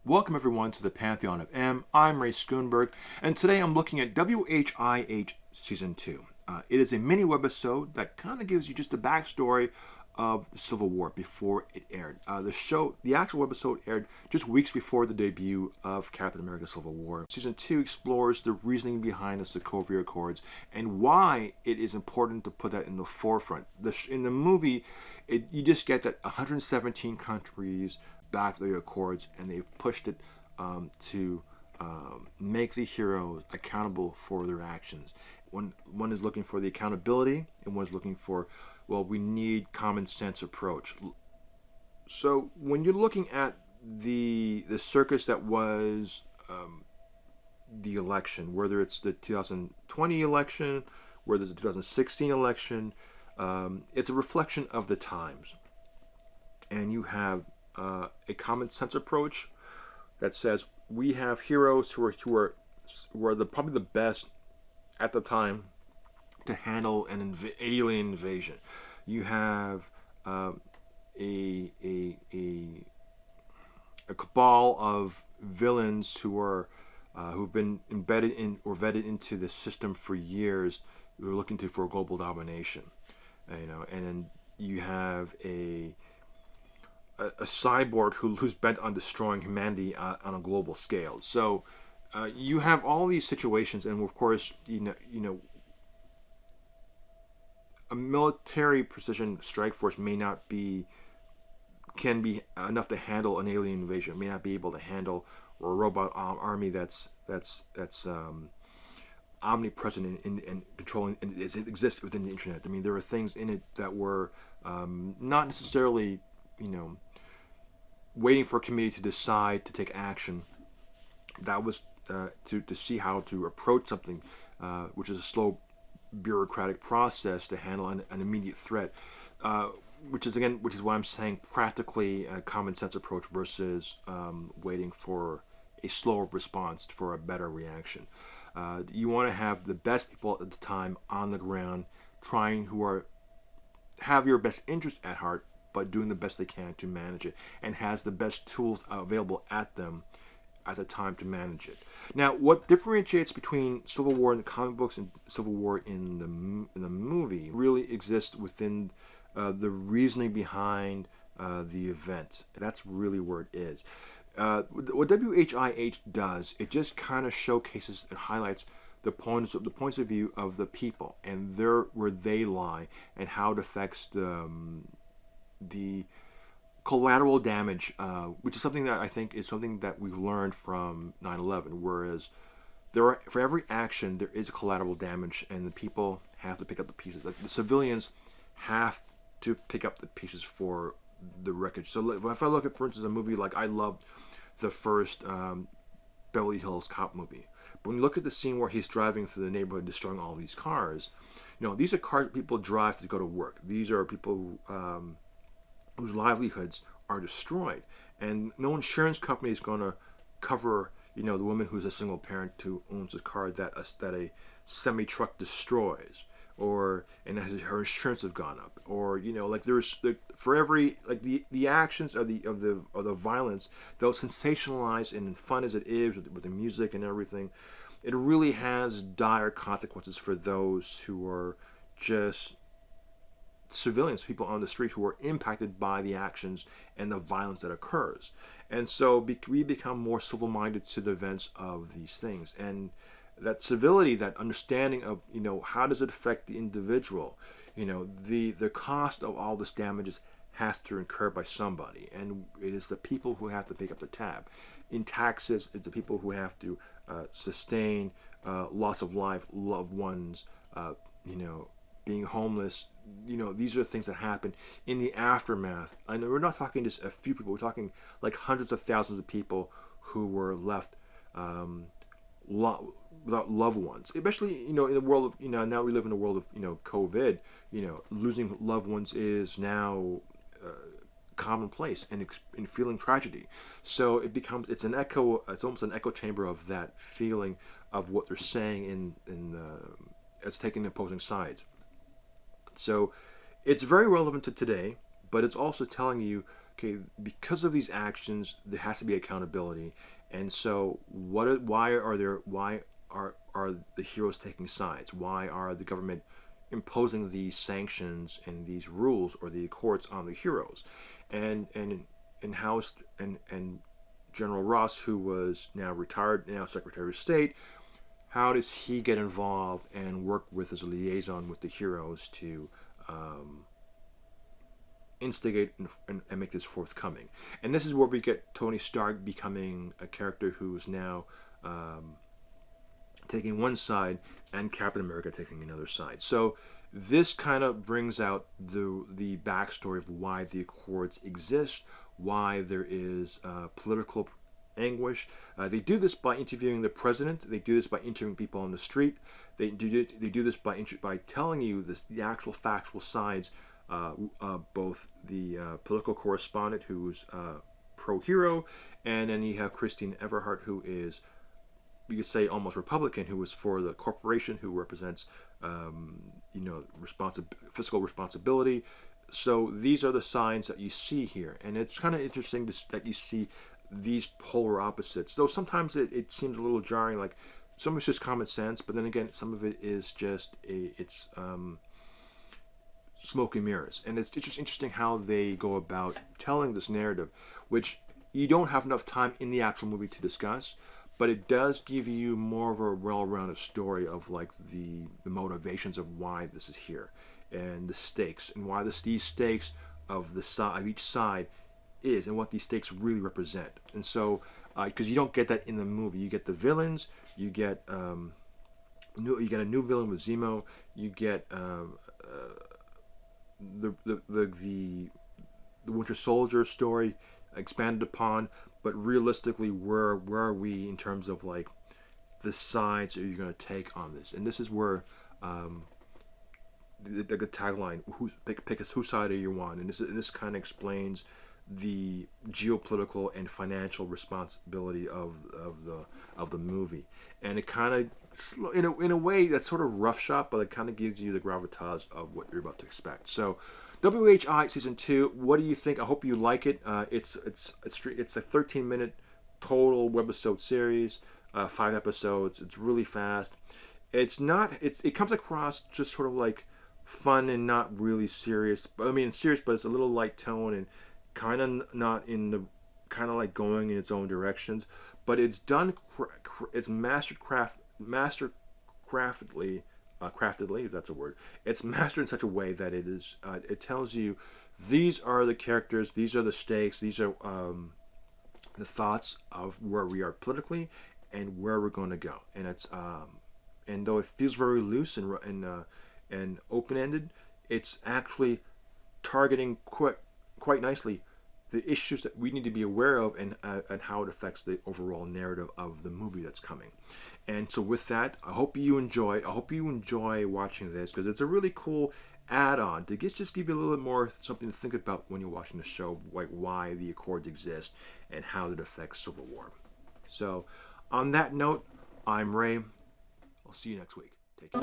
Welcome everyone to the Pantheon of M. I'm Ray Schoenberg, and today I'm looking at WHIH Season 2. It is a mini webisode that kind of gives you just the backstory of the Civil War before it aired. The actual webisode aired just weeks before the debut of Captain America Civil War. Season 2 explores the reasoning behind the Sokovia Accords and why it is important to put that in the forefront. In the movie, you just get that 117 countries backed the Accords, and they pushed it to make the heroes accountable for their actions. One is looking for the accountability, and one is looking for, well, we need common sense approach. So when you're looking at the circus that was the election, whether it's the 2020 election, whether it's the 2016 election, it's a reflection of the times. And you have a common sense approach that says we have heroes who are probably the best at the time to handle an alien invasion. You have a cabal of villains who've been embedded in or vetted into the system for years, who are looking for global domination. And then you have a cyborg who's bent on destroying humanity on a global scale. So you have all these situations, and of course, a military precision strike force can be enough to handle an alien invasion. It may not be able to handle a robot army that's omnipresent and controlling, and it exists within the internet. I mean, there are things in it that were not necessarily, waiting for a committee to decide to take action. That was to see how to approach something, which is a slow bureaucratic process to handle an immediate threat, which is why I'm saying practically a common sense approach versus waiting for a slower response for a better reaction. You want to have the best people at the time on the ground, have your best interest at heart, but doing the best they can to manage it, and has the best tools available at them at the time to manage it. Now, what differentiates between Civil War in the comic books and Civil War in the movie really exists within the reasoning behind the event. That's really where it is. What WHIH does, it just kind of showcases and highlights the points of view of the people and where they lie and how it affects the collateral damage, which is something that I think is something that we've learned from 9/11, whereas for every action there is a collateral damage, and the people have to pick up the pieces. Like the civilians have to pick up the pieces for the wreckage. So if I look at, for instance, a movie like, I loved the first Beverly Hills Cop movie. But when you look at the scene where he's driving through the neighborhood destroying all these cars, these are cars people drive to go to work. These are people whose livelihoods are destroyed, and no insurance company is going to cover the woman who's a single parent who owns a car that a semi truck destroys, and her insurance have gone up, there's for every the actions of the violence, though sensationalized and fun as it is with the music and everything, it really has dire consequences for those who are just civilians, people on the street who are impacted by the actions and the violence that occurs. And so we become more civil-minded to the events of these things, and that civility, that understanding of how does it affect the individual, the cost of all this damages has to incur by somebody, and it is the people who have to pick up the tab. In taxes, it's the people who have to sustain loss of life, loved ones, being homeless. These are things that happen in the aftermath. And we're not talking just a few people. We're talking like hundreds of thousands of people who were left without loved ones. Especially, in the world of, now we live in a world of, COVID. Losing loved ones is now commonplace and feeling tragedy. So it's almost an echo chamber of that feeling of what they're saying as taking opposing sides. So it's very relevant to today, but it's also telling you, okay, because of these actions, there has to be accountability. And so, why are the heroes taking sides? Why are the government imposing these sanctions and these rules or the accords on the heroes? And House and General Ross, who was now retired, now Secretary of State, how does he get involved and work with as a liaison with the heroes to instigate and make this forthcoming? And this is where we get Tony Stark becoming a character who's now taking one side and Captain America taking another side. So this kind of brings out the backstory of why the Accords exist, why there is political anguish. They do this by interviewing the president. They do this by interviewing people on the street. They do this by telling you the actual factual sides. Both the political correspondent, who's pro-hero, and then you have Christine Everhart, who is, you could say, almost Republican, who is for the corporation, who represents fiscal responsibility. So these are the signs that you see here, and it's kind of interesting that you see these polar opposites. Though sometimes it seems a little jarring, like some of it's just common sense, but then again, some of it is just smoke and mirrors. And it's just interesting how they go about telling this narrative, which you don't have enough time in the actual movie to discuss, but it does give you more of a well-rounded story of like the motivations of why this is here, and the stakes, and why these stakes of each side is, and what these stakes really represent. And so, because you don't get that in the movie, you get the villains, you get a new villain with Zemo, you get the Winter Soldier story expanded upon, but realistically, where are we in terms of like the sides that you're going to take on this? And this is where the tagline, pick whose side are you on, and this kind of explains the geopolitical and financial responsibility of the movie. And it kind of, in a way, that's sort of roughshod, but it kind of gives you the gravitas of what you're about to expect. So, WHI Season 2, what do you think? I hope you like it. It's a 13-minute total webisode series, 5 episodes. It's really fast. It comes across just sort of like fun and not really serious. I mean, it's serious, but it's a little light tone and kind of not in the kind of like going in its own directions. But it's done. It's craftedly, if that's a word. It's mastered in such a way that it is. It tells you these are the characters, these are the stakes, these are the thoughts of where we are politically and where we're going to go. And it's and though it feels very loose and open-ended, it's actually targeting quite nicely the issues that we need to be aware of and how it affects the overall narrative of the movie that's coming. And so with that, I hope you enjoy watching this, because it's a really cool add-on to just give you a little bit more something to think about when you're watching the show, like why the Accords exist and how it affects Civil War. So on that note, I'm Ray. I'll see you next week. Take care.